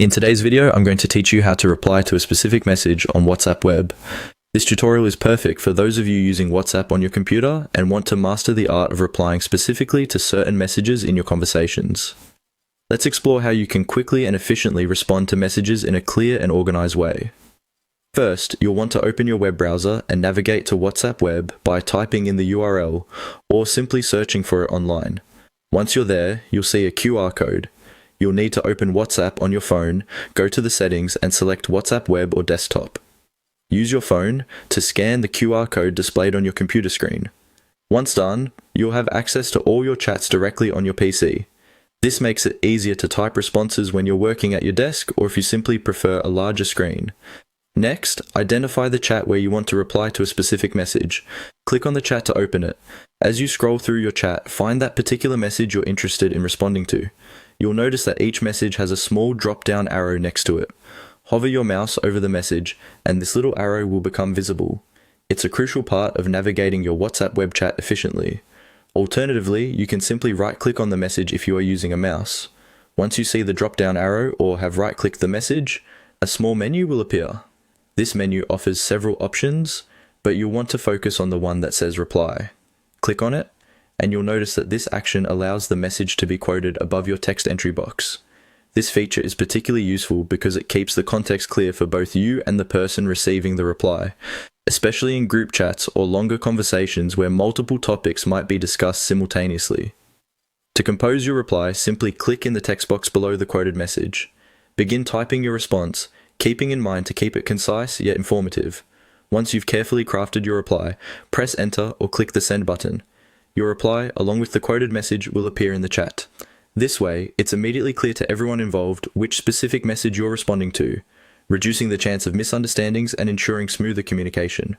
In today's video, I'm going to teach you how to reply to a specific message on WhatsApp Web. This tutorial is perfect for those of you using WhatsApp on your computer and want to master the art of replying specifically to certain messages in your conversations. Let's explore how you can quickly and efficiently respond to messages in a clear and organized way. First, you'll want to open your web browser and navigate to WhatsApp Web by typing in the URL or simply searching for it online. Once you're there, you'll see a QR code. You'll need to open WhatsApp on your phone, go to the settings and select WhatsApp Web or Desktop. Use your phone to scan the QR code displayed on your computer screen. Once done, you'll have access to all your chats directly on your PC. This makes it easier to type responses when you're working at your desk or if you simply prefer a larger screen. Next, identify the chat where you want to reply to a specific message. Click on the chat to open it. As you scroll through your chat, find that particular message you're interested in responding to. You'll notice that each message has a small drop-down arrow next to it. Hover your mouse over the message, and this little arrow will become visible. It's a crucial part of navigating your WhatsApp web chat efficiently. Alternatively, you can simply right-click on the message if you are using a mouse. Once you see the drop-down arrow or have right-clicked the message, a small menu will appear. This menu offers several options, but you'll want to focus on the one that says Reply. Click on it, and you'll notice that this action allows the message to be quoted above your text entry box. This feature is particularly useful because it keeps the context clear for both you and the person receiving the reply, especially in group chats or longer conversations where multiple topics might be discussed simultaneously. To compose your reply, simply click in the text box below the quoted message. Begin typing your response, keeping in mind to keep it concise yet informative. Once you've carefully crafted your reply, press enter or click the send button. Your reply, along with the quoted message, will appear in the chat. This way, it's immediately clear to everyone involved which specific message you're responding to, reducing the chance of misunderstandings and ensuring smoother communication.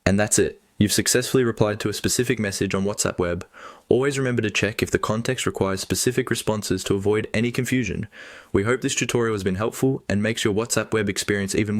And that's it. You've successfully replied to a specific message on WhatsApp Web. Always remember to check if the context requires specific responses to avoid any confusion. We hope this tutorial has been helpful and makes your WhatsApp Web experience even more